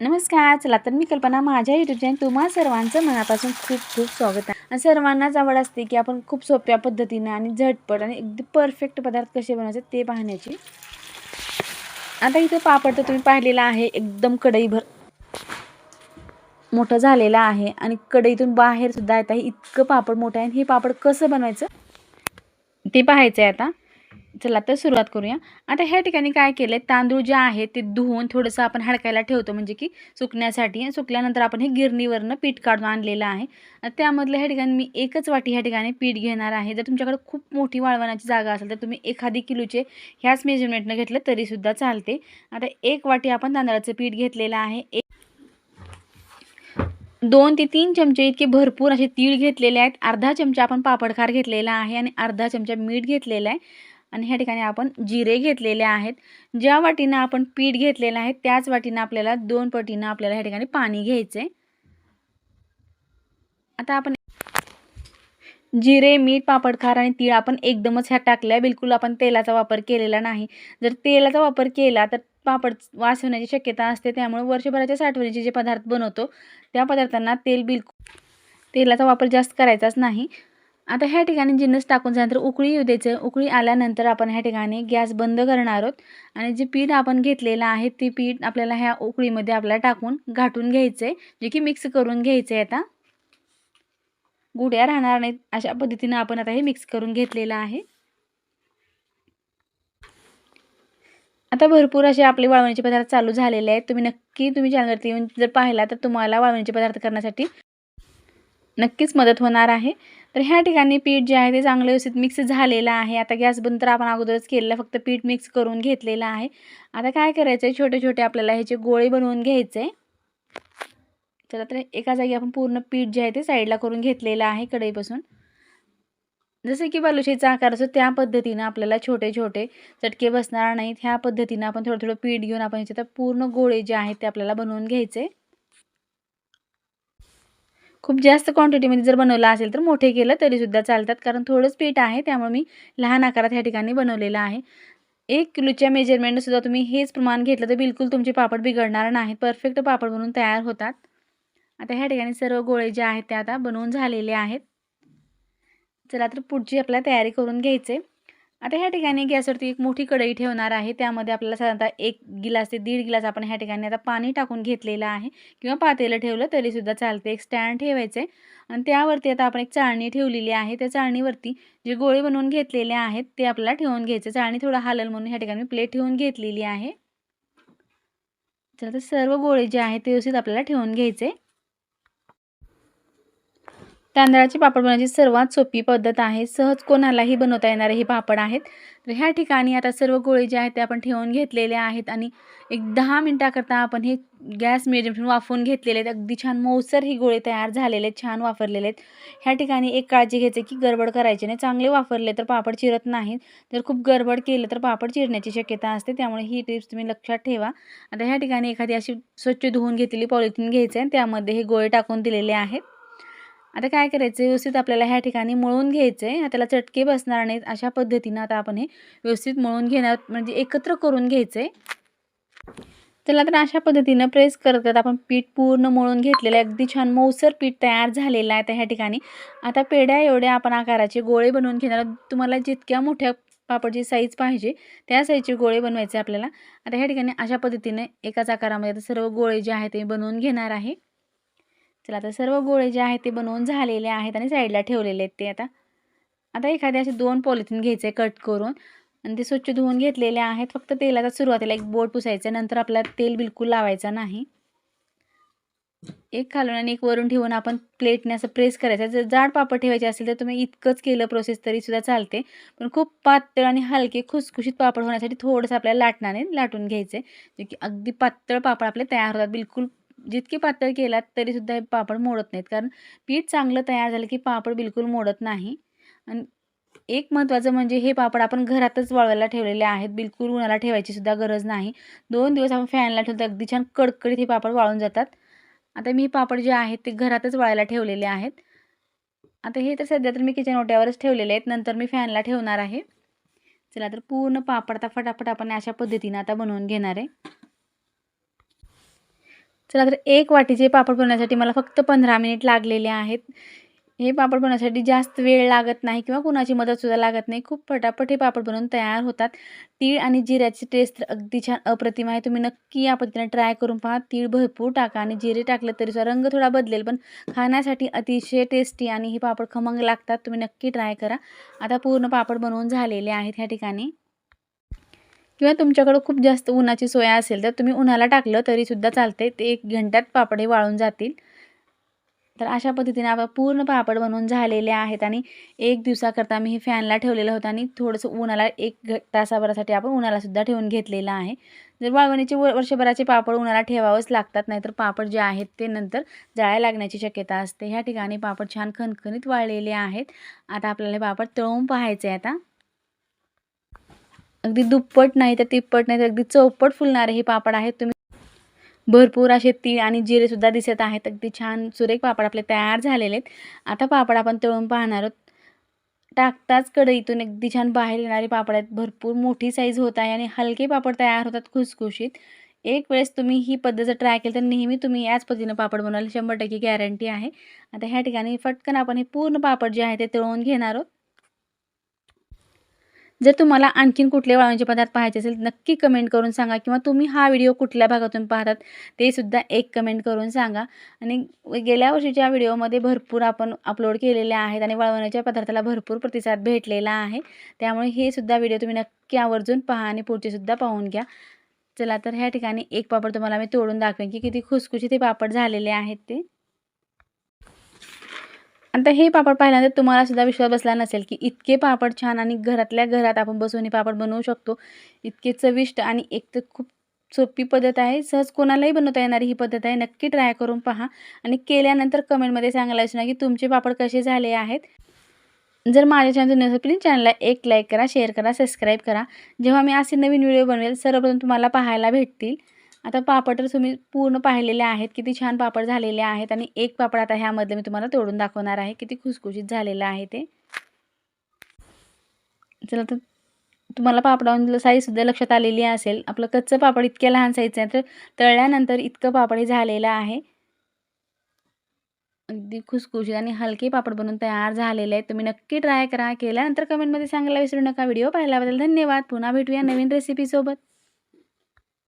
नमस्कार. चला तर मी कल्पना माझ्या यूट्यूब चॅनल तुम्हा सर्वांचं मनापासून खूप खूप स्वागत आहे. आणि सर्वांनाच आवड असते की आपण खूप सोप्या पद्धतीने आणि झटपट आणि अगदी परफेक्ट पदार्थ कसे बनवायचे ते पाहण्याची. आता इथे पापड तर तुम्ही पाहिलेला आहे, एकदम कढईभर मोठं झालेला आहे आणि कढईतून बाहेर सुद्धा येत आहे, इतकं पापड मोठं आहे. हे पापड कसं बनवायचं ते पाहायचं आहे आता. चला तर सुरुवात करूया. आता ह्या ठिकाणी काय केलं आहे, तांदूळ जे आहे ते धुवून थोडंसं आपण हडकायला ठेवतो, म्हणजे की सुकण्यासाठी. आणि सुकल्यानंतर आपण हे गिरणीवरनं पीठ काढून आणलेलं आहे. त्यामधलं ह्या ठिकाणी मी एकच वाटी ह्या ठिकाणी पीठ घेणार आहे. जर तुमच्याकडे खूप मोठी वाळवणाची जागा असेल तर तुम्ही एखादी किलोचे ह्याच मेजरमेंटनं घेतलं तरीसुद्धा चालते. आता एक वाटी आपण तांदळाचं पीठ घेतलेलं आहे. 2 ते 3 चमचे इतके भरपूर असे तीळ घेतलेले आहेत. अर्धा चमचा आपण पापडखार घेतलेला आहे आणि अर्धा चमचा मीठ घेतलेलं आहे. आणि ह्या ठिकाणी आपण जिरे घेतलेले आहेत. ज्या वाटीनं आपण पीठ घेतलेलं आहे त्याच वाटीनं आपल्याला 2 पटीनं आपल्याला ह्या ठिकाणी पाणी घ्यायचं आहे. आता आपण जिरे, मीठ, पापडखार आणि तीळ आपण एकदमच ह्यात टाकल्या. बिलकुल आपण तेलाचा वापर केलेला नाही. जर तेलाचा वापर केला तर पापड वास होण्याची शक्यता असते. त्यामुळे वर्षभराच्या साठवणीचे जे पदार्थ बनवतो त्या पदार्थांना तेलाचा वापर जास्त करायचाच नाही. आता ह्या ठिकाणी जिन्नस टाकून झाल्यानंतर उकळी येऊ द्यायचं. उकळी आल्यानंतर आपण ह्या ठिकाणी गॅस बंद करणार आहोत आणि जे पीठ आपण घेतलेलं आहे ते पीठ आपल्याला ह्या उकळीमध्ये आपल्याला टाकून घाटून घ्यायचं आहे, जे की मिक्स करून घ्यायचं आहे. आता गुठळ्या राहणार नाहीत अशा पद्धतीनं आपण आता हे मिक्स करून घेतलेलं आहे. आता भरपूर असे आपले वाळवणीचे पदार्थ चालू झालेले आहेत. तुम्ही चॅनलवरती येऊन जर पाहिला तर तुम्हाला वाळवणीचे पदार्थ करण्यासाठी नक्कीच मदत होणार आहे. तर ह्या ठिकाणी पीठ जे आहे ते चांगलं व्यवस्थित मिक्स झालेलं आहे. आता गॅस बंद तर आपण अगोदरच केलेला, फक्त पीठ मिक्स करून घेतलेलं आहे. आता काय करायचं आहे, छोटे छोटे आपल्याला ह्याचे गोळे बनवून घ्यायचे. चला तर एका जागी आपण पूर्ण पीठ जे आहे ते साईडला करून घेतलेलं आहे कढईपासून. जसं की बालुशाहीचा आकार असतो त्या पद्धतीनं आपल्याला छोटे छोटे चटके बसणार नाहीत. ह्या पद्धतीनं आपण थोडं थोडं पीठ घेऊन आपण ह्याच्यात पूर्ण गोळे जे आहेत ते आपल्याला बनवून घ्यायचे. खूप जास्त क्वांटिटीमध्ये जर बनवलं असेल तर मोठे केलं तरीसुद्धा चालतात, कारण थोडंच पीठ आहे त्यामुळे मी लहान आकारात ह्या ठिकाणी बनवलेलं आहे. 1 किलोच्या मेजरमेंटनं सुद्धा तुम्ही हेच प्रमाण घेतलं तर बिलकुल तुमचे पापड बिघडणार नाहीत. परफेक्ट पापड बनवून तयार होतात. आता ह्या ठिकाणी सर्व गोळे जे आहेत ते आता बनवून झालेले आहेत. चला तर पुढची आपल्याला तयारी करून घ्यायची. आता ह्या ठिकाणी गॅसवरती एक मोठी कढई ठेवणार आहे. त्यामध्ये आपल्याला साधारणतः 1 गिलास ते 1.5 गिलास आपण ह्या ठिकाणी आता पाणी टाकून घेतलेलं आहे, किंवा पातेलं ठेवलं तरीसुद्धा चालते. एक स्टँड ठेवायचं आहे आणि त्यावरती आता आपण एक चाळणी ठेवलेली आहे. त्या चाळणीवरती जे गोळे बनवून घेतलेले आहेत ते आपल्याला ठेवून घ्यायचे. चाळणी थोडं हलेल म्हणून ह्या ठिकाणी प्लेट ठेवून घेतलेली आहे. चला तर सर्व गोळे जे आहेत ते व्यवस्थित आपल्याला ठेवून घ्यायचे. तांदळाचे पापड बनवण्याची सर्वात सोपी पद्धत आहे. सहज कोणालाही बनवता येणारे हे पापड आहेत. तर ह्या ठिकाणी आता सर्व गोळे जे आहेत ते आपण ठेवून घेतलेले आहेत आणि एक 10 मिनिटाकरता आपण हे गॅस मिडियम वाफवून घेतलेले आहेत. अगदी छान मऊसर ही गोळे तयार झालेले आहेत, छान वाफरलेले आहेत. ह्या ठिकाणी एक काळजी घ्यायची की गडबड करायची नाही. चांगले वाफरले तर पापड चिरत नाहीत. जर खूप गडबड केलं तर पापड चिरण्याची शक्यता असते. त्यामुळे ही टिप्स तुम्ही लक्षात ठेवा. आता ह्या ठिकाणी एखादी अशी स्वच्छ धुवून घेतलेली पॉलिथिन घ्यायचं आहे, त्यामध्ये हे गोळे टाकून दिलेले आहेत. आता काय करायचं, व्यवस्थित आपल्याला ह्या ठिकाणी मळून घ्यायचं आहे. त्याला चटके बसणार नाहीत अशा पद्धतीनं आता आपण हे व्यवस्थित मळून घेणार, म्हणजे एकत्र करून घ्यायचं आहे. चला तर अशा पद्धतीनं प्रेस करत करत आपण पीठ पूर्ण मळून घेतलेलं आहे. अगदी छान मऊसर पीठ तयार झालेलं आहे. तर ह्या ठिकाणी आता पेढ्या एवढ्या आपण आकाराचे गोळे बनवून घेणार. तुम्हाला जितक्या मोठ्या पापडची साईज पाहिजे त्या साईजचे गोळे बनवायचे आपल्याला. आता ह्या ठिकाणी अशा पद्धतीने एकाच आकारामध्ये आता सर्व गोळे जे आहेत ते बनवून घेणार आहे. चला तर सर्व गोळे जे आहेत ते बनवून झालेले आहेत आणि साईडला ठेवलेले आहेत ते आता. आता एखाद्या असे 2 पॉलिथिन घ्यायचे कट करून आणि ते स्वच्छ धुवून घेतलेले आहेत. फक्त तेलाचा सुरुवातीला एक बोट पुसायचं, नंतर आपल्याला तेल बिलकुल लावायचं नाही. एक खालून आणि एक वरून ठेवून आपण प्लेटने असं प्रेस करायचं. जर जाड पापड ठेवायचे असेल तर तुम्ही इतकंच केलं प्रोसेस तरीसुद्धा चालते. पण खूप पातळ आणि हलके खुसखुशीत पापड होण्यासाठी थोडंसं आपल्याला लाटणाने लाटून घ्यायचे, जे की अगदी पातळ पापड आपले तयार होतात. बिलकुल जितके पातळ केलात तरीसुद्धा हे पापड मोडत नाहीत, कारण पीठ चांगलं तयार झालं की पापड बिलकुल मोडत नाही. आणि एक महत्त्वाचं म्हणजे हे पापड आपण घरातच वाळवायला ठेवलेले आहेत. बिलकुल उन्हाला ठेवायची सुद्धा गरज नाही. 2 दिवस आपण फॅनला ठेवतो, अगदी छान कडकडीत हे पापड वाळून जातात. आता मी पापड जे आहेत ते घरातच वाळायला ठेवलेले आहेत. आता हे तर सध्या तर मी किचन ओट्यावरच ठेवलेले आहेत, नंतर मी फॅनला ठेवणार आहे. चला तर पूर्ण पापड आता फटाफट आपण अशा पद्धतीने आता बनवून घेणार आहे. चला तर 1 वाटीचे पापड बनवण्यासाठी मला फक्त 15 मिनिट लागलेले आहेत. हे पापड बनवण्यासाठी जास्त वेळ लागत नाही किंवा कुणाची मदतसुद्धा लागत नाही. खूप पटापट हे पापड बनवून तयार होतात. तीळ आणि जिऱ्याची टेस्ट तर अगदी छान अप्रतिम आहे. तुम्ही नक्की या पद्धतीने ट्राय करून पहा. तीळ भरपूर टाका आणि जिरे टाकलं तरीसुद्धा रंग थोडा बदलेल, पण खाण्यासाठी अतिशय टेस्टी आणि हे पापड खमंग लागतात. तुम्ही नक्की ट्राय करा. आता पूर्ण पापड बनवून झालेले आहेत ह्या ठिकाणी. किंवा तुमच्याकडं खूप जास्त उन्हाची सोय असेल तर तुम्ही उन्हाला टाकलं तरीसुद्धा चालते. ते 1 घंट्यात पापड हे वाळून जातील. तर अशा पद्धतीने आपण पूर्ण पापड बनवून झालेले आहेत आणि 1 दिवसाकरता मी हे फॅनला ठेवलेलं होतं आणि थोडंसं उन्हाला 1 तासाभरासाठी आपण उन्हालासुद्धा ठेवून घेतलेलं आहे. जर वाळवणीचे वर्षभराचे पापड उन्हाला ठेवावेच लागतात, नाहीतर पापड जे आहेत ते नंतर जळायला लागण्याची शक्यता असते. ह्या ठिकाणी पापड छान खणखणीत वाळलेले आहेत. आता आपल्याला हे पापड तळून पाहायचे आहे आता. अगदी दुप्पट नाही तर तिप्पट नाही तर अगदी चौपट फुलणारे हे पापड आहेत. तुम्ही भरपूर असे तीळ आणि जिरेसुद्धा दिसत आहेत. अगदी छान सुरेख पापड आपले तयार झालेले आहेत. आता पापड आपण तळून पाहणार आहोत. टाकताच कढईतून अगदी छान बाहेर येणारे पापड आहेत. भरपूर मोठी साईज होत आहे आणि हलके पापड तयार होतात खुसखुशीत. एक वेळेस तुम्ही ही पद्धत जर ट्राय केली तर नेहमी तुम्ही याच पद्धतीनं पापड बनवाल 100% गॅरंटी आहे. आता ह्या ठिकाणी फटकन आपण हे पूर्ण पापड जे आहे ते तळून घेणार आहोत. जर तुम्हाला आणखीन कुठले वाळवणीचे पदार्थ पाहायचे असेल नक्की कमेंट करून सांगा किंवा तुम्ही हा व्हिडिओ कुठल्या भागातून पाहतात ते सुद्धा एक कमेंट करून सांगा. आणि गेल्या वर्षीच्या व्हिडिओमध्ये भरपूर आपण अपलोड केलेले आहेत आणि वाळवण्याच्या पदार्थाला भरपूर प्रतिसाद भेटलेला आहे. त्यामुळे हे सुद्धा व्हिडिओ तुम्ही नक्की आवर्जून पहा आणि पुढचे सुद्धा पाहून घ्या. चला तर ह्या ठिकाणी एक पापड तुम्हाला मी तोडून दाखवेन की किती खुसखुशीत हे पापड झालेले आहेत ते. आता हे पापड पाहिल्यानंतर तुम्हाला सुद्धा विश्वास बसला नसेल की इतके पापड छान आणि घरातल्या घरात आपण बसून हे पापड बनवू शकतो. इतके चविष्ट आणि एक तर खूप सोपी पद्धत आहे. सहज कोणालाही बनवता येणारी ही पद्धत आहे. नक्की ट्राय करून पहा आणि केल्यानंतर कमेंटमध्ये सांगायला विसरू नका की तुमचे पापड कसे झाले आहेत. जर माझ्या चॅनल नसेल प्लीज चॅनलला एक लाईक करा, शेअर करा, सबस्क्राईब करा. जेव्हा मी असे नवीन व्हिडिओ बनवेल सर्वप्रथम तुम्हाला पाहायला भेटतील. आता पापड तर तुम्ही पूर्ण पाहिलेले आहेत. किती छान पापड झालेले आहेत आणि एक पापड आता ह्यामधलं मी तुम्हाला तोडून दाखवणार आहे. किती खुसखुशीत झालेलं आहे ते. चला तर तुम्हाला पापडावरील साईजसुद्धा लक्षात आलेली असेल. आपलं कच्चं पापड इतक्या लहान साईजचं आहे तर तळल्यानंतर इतकं पापड हे झालेलं आहे. अगदी खुसखुशीत आणि हलके पापड बनवून तयार झालेले आहेत. तुम्ही नक्की ट्राय करा. केल्यानंतर कमेंटमध्ये सांगायला विसरू नका. व्हिडिओ पाहिल्याबद्दल धन्यवाद. पुन्हा भेटूया नवीन रेसिपीसोबत.